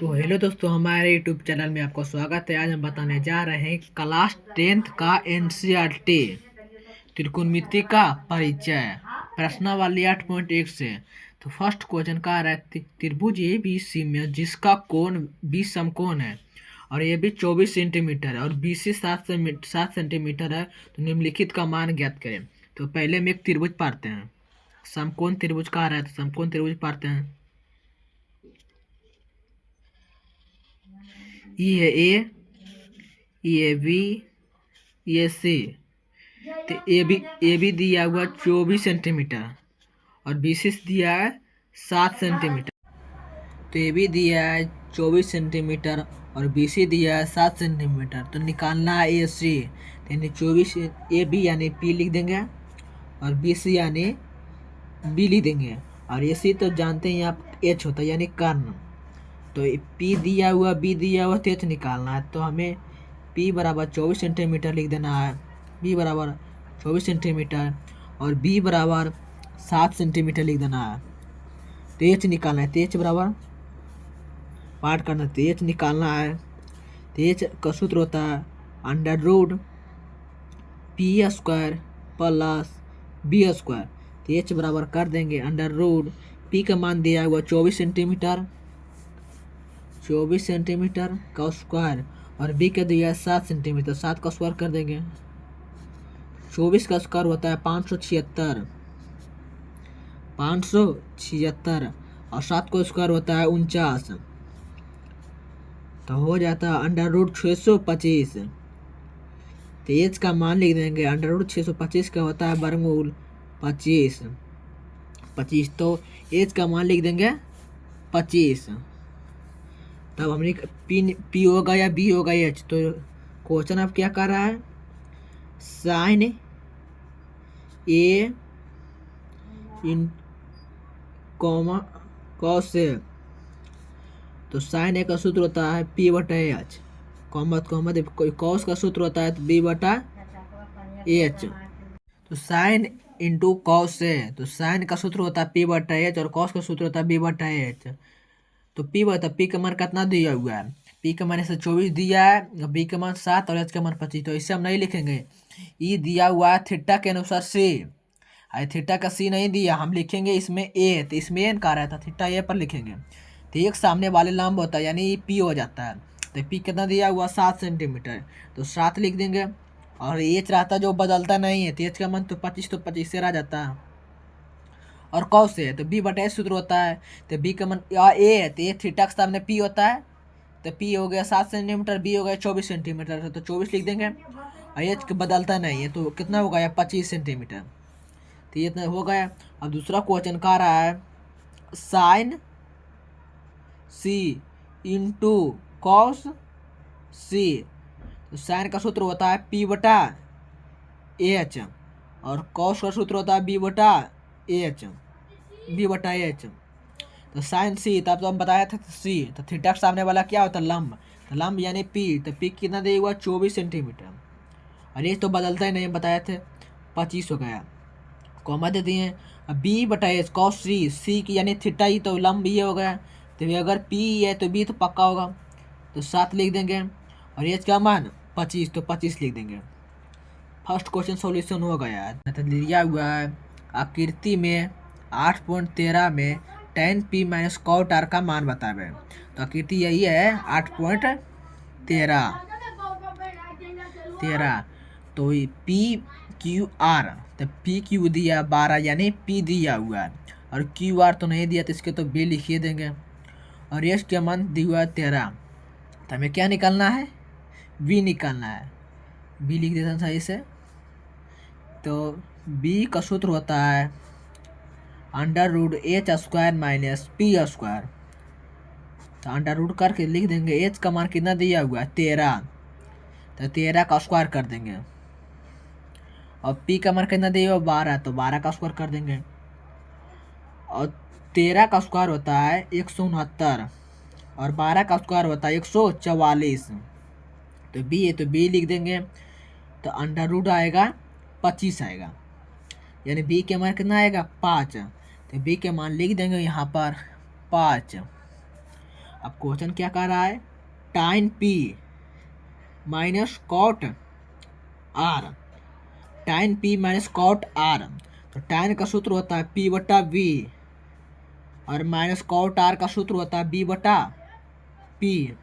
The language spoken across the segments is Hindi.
तो हेलो दोस्तों, हमारे यूट्यूब चैनल में आपका स्वागत है। आज हम बताने जा रहे हैं क्लास 10th का एनसीईआरटी त्रिकोणमिति का परिचय प्रश्नावली 8.1 से। तो फर्स्ट क्वेश्चन का रहा है त्रिभुज ए बी सी में जिसका कोण 20 समकोण है और ये भी 24 सेंटीमीटर है और बी सी 7 सेंटीमीटर है, तो निम्नलिखित का मान ज्ञात करें। तो पहले हम एक त्रिभुज पाते हैं। समकोण त्रिभुज का रहा है, तो समकोण त्रिभुज पाते हैं। ई है ए, ये बी, ये सी। तो ए बी दिया हुआ 24 सेंटीमीटर और बी सी दिया है 7 सेंटीमीटर। तो ए बी दिया है 24 सेंटीमीटर और बी सी दिया है 7 सेंटीमीटर। तो निकालना है ए सी। तो यानी 24 ए बी यानी पी लिख देंगे और बी सी यानी बी लिख देंगे और ए सी तो जानते हैं आप एच होता है यानी कर्ण। तो पी दिया हुआ बी दिया हुआ तो एच निकालना है। तो हमें पी बराबर 24 सेंटीमीटर लिख देना है, बी बराबर 24 सेंटीमीटर और बी बराबर 7 सेंटीमीटर लिख देना है। तो एच निकालना है, तो एच बराबर पार्ट करना है, तो एच निकालना है। तो एच का सूत्र होता है under root P square plus B square. तो एच बराबर कर देंगे अंडर रूट पी का मान दिया हुआ 24 सेंटीमीटर का स्क्वायर और बी का दिया है 7 सेंटीमीटर, 7 का स्क्वायर कर देंगे। 24 का स्क्वायर होता है 576 और 7 का स्क्वायर होता है 49। तो हो जाता है अंडर रूट 625। तो एच का मान लिख देंगे अंडर रूट 625 का होता है वर्गमूल 25। तो एच का मान लिख देंगे 25। तब हमने पी होगा या बी होगा एच। तो क्वेश्चन अब क्या कर रहा है, sign A in comma cos A. तो साइन ए का सूत्र होता है पी बटा एच, कॉमा कॉस का सूत्र होता है बी बटा एच। तो साइन इंटू कॉस ए, तो साइन का सूत्र होता है पी बटा एच और कॉस का सूत्र होता है बी बटा एच। तो पी का मान कितना दिया हुआ है, पी का मान ऐसे 24 दिया है, बी का मान 7 और एच का मान 25। तो इससे हम नहीं लिखेंगे। ई दिया हुआ है थीटा के अनुसार सी, थीटा का सी नहीं दिया, हम लिखेंगे इसमें ए। तो इसमें एन का रहता, थीटा ए पर लिखेंगे। तो एक सामने वाले लंब होता है यानी पी हो जाता है। तो पी कितना दिया हुआ 7 सेंटीमीटर, तो 7 लिख देंगे और एच रहता जो बदलता नहीं है। तो एच का मान तो 25, तो 25 से रह जाता है और कॉस से तो बी बटा एच सूत्र होता है। तो बी का मान ए है, तो ए थीटा के सामने पी होता है। तो पी हो गया 7 सेंटीमीटर, बी हो गया 24 सेंटीमीटर। तो 24 लिख देंगे और एच बदलता नहीं है, तो कितना हो गया 25 सेंटीमीटर। तो ये इतना हो गया। अब दूसरा क्वेश्चन का रहा है साइन सी इंटू कॉस सी। तो साइन का सूत्र होता है पी बटा एच और कॉस का सूत्र होता है बी बटा एच। तो साइन सी, तब तो हम बताया था सी। तो थीटा के सामने वाला क्या होता है लंब, तो लंब यानी पी। तो पी कितना देगा 24 सेंटीमीटर और ये तो बदलता ही नहीं, बताया थे 25 हो गया, कॉमा दे दिए। अब बी बटा एच कॉस सी की यानी थीटा ही, तो लंब ये हो गया। तो अगर पी है तो बी तो पक्का होगा, तो 7 लिख देंगे और एच का मान 25, तो 25 लिख देंगे। फर्स्ट क्वेश्चन सॉल्यूशन हो गया है। तो दिया हुआ है आकृति में 8.13 में tan p minus cot r का मान बतावे। तो आकृति यही है 8.13। तो पी क्यू आर, तो पी क्यू दिया 12 यानी पी दिया हुआ है और क्यू आर तो नहीं दिया, तो इसके तो बी लिखिए देंगे और एस का मान दिया हुआ है 13। तो हमें क्या निकालना है, बी निकालना है। बी लिख देते हैं सही से। तो बी का सूत्र होता है under root H square minus P square. तो अंडर रूट करके लिख देंगे एच का मान कितना दिया हुआ है 13, तो 13 का स्क्वायर कर देंगे और पी का मान कितना दिया हुआ 12, तो 12 का स्क्वायर कर देंगे और 13 का स्क्वायर होता है 169 और 12 का स्क्वायर होता है 144। तो बी है, तो बी लिख देंगे। तो अंडर रूट आएगा 25 आएगा यानी बी के मान कितना आएगा 5। तो बी के मान लिख देंगे यहाँ पर 5 अब क्वेश्चन क्या कह रहा है, टाइन पी माइनस कॉट आर, टाइन पी माइनस कॉट आर। तो टाइन का सूत्र होता है पी बटा वी और माइनस कॉट आर का सूत्र होता है बी बटा पी।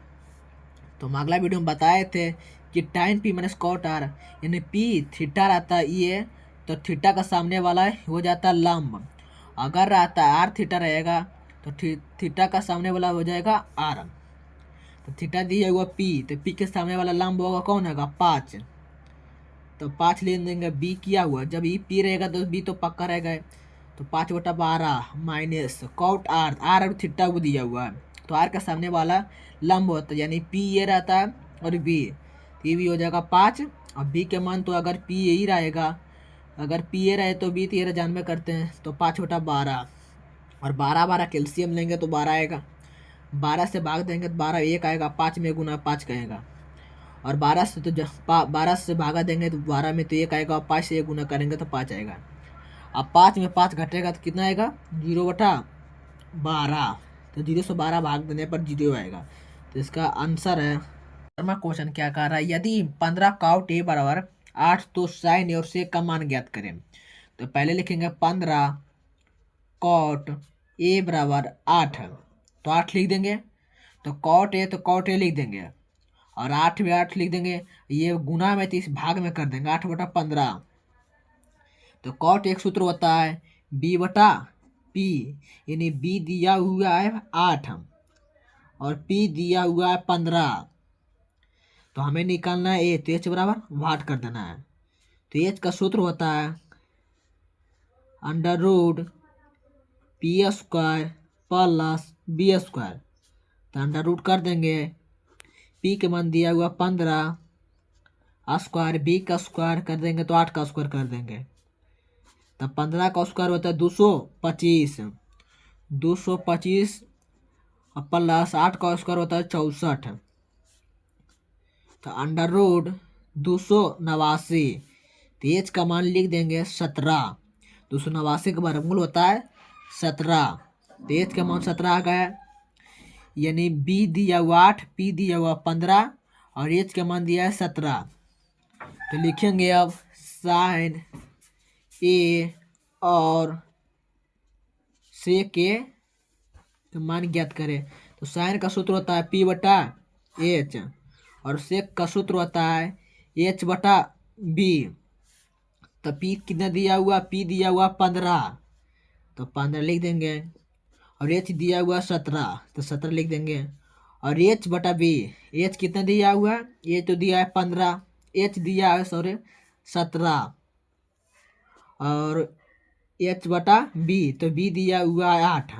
तो हम अगला वीडियो में बताए थे कि टाइन पी माइनस कॉट आर, यानी पी थीटा रहता है ये, तो थीटा का सामने वाला हो जाता है लंब। अगर रहता है आर थीटा रहेगा तो थीटा का सामने वाला हो जाएगा आर। तो थीटा दिया हुआ पी, तो पी के सामने वाला लंब होगा कौन होगा 5। तो 5 ले देंगे, बी किया हुआ, जब ई पी रहेगा तो बी तो पक्का रहेगा। तो 5/12 minus cot R, R theta को दिया हुआ है, तो आर के सामने वाला लंब होता है, यानी पी ये रहता है और बी, ये भी हो जाएगा 5। और बी के मान तो अगर पी यही रहेगा, अगर पी ये रहे तो बी तेरह जानबे करते हैं, तो 5/12 और 12 कैल्शियम लेंगे तो 12 आएगा, 12 से भाग देंगे तो 12 1 आएगा, 5 में गुना 5 कहेगा, और 12 से तो 12 से भागा देंगे तो 12 में तो 1 आएगा, और 5 से 1 गुना करेंगे तो 5 आएगा। अब 5 में 5 घटेगा तो कितना आएगा 0/12, तो 0 से 12 भाग देने पर 0 आएगा। तो इसका आंसर है। क्वेश्चन क्या कह रहा है, यदि 15 कॉट ए बराबर 8 तो साइन ए और सेक का मान ज्ञात करें। तो पहले लिखेंगे 15 कॉट ए बराबर 8, तो 8 लिख देंगे, तो कॉट ए लिख देंगे, और 8 में 8 लिख देंगे, ये गुना में 30 भाग में कर देंगे 8/15। तो कॉट एक सूत्र होता है बी बटा पी, यानी बी दिया हुआ है 8 और पी दिया हुआ है 15। तो हमें निकालना है एच, एच बराबर वाट कर देना है। तो एच का सूत्र होता है under root P square plus B square. तो अंडर रूट कर देंगे, पी के मान दिया हुआ 15 स्क्वायर, बी का स्क्वायर कर देंगे तो 8 का स्क्वायर कर देंगे। तब 15 का स्क्वायर होता है 225, 225 और प्लस 8 का स्क्वायर होता है 64। तो अंडर रूट 289, तो एच का मान लिख देंगे 17, 289 का वर्गमूल होता है 17, तो एच का मान 17 आ गया, यानी बी दिया हुआ 8, पी दिया हुआ 15 और एच का मान दिया है 17। तो लिखेंगे अब साइन ए और से के मान ज्ञात करें। तो साइन का सूत्र होता है पी बटा एच और सेक का सूत्र होता है एच बटा बी। तो पी कितना दिया हुआ, पी दिया हुआ 15, तो 15 लिख देंगे, और एच दिया हुआ 17, तो 17 लिख देंगे, और एच बटा बी, एच कितना दिया हुआ है, एच तो दिया है 15, एच दिया है 17, और एच बटा बी, तो बी दिया हुआ है 8,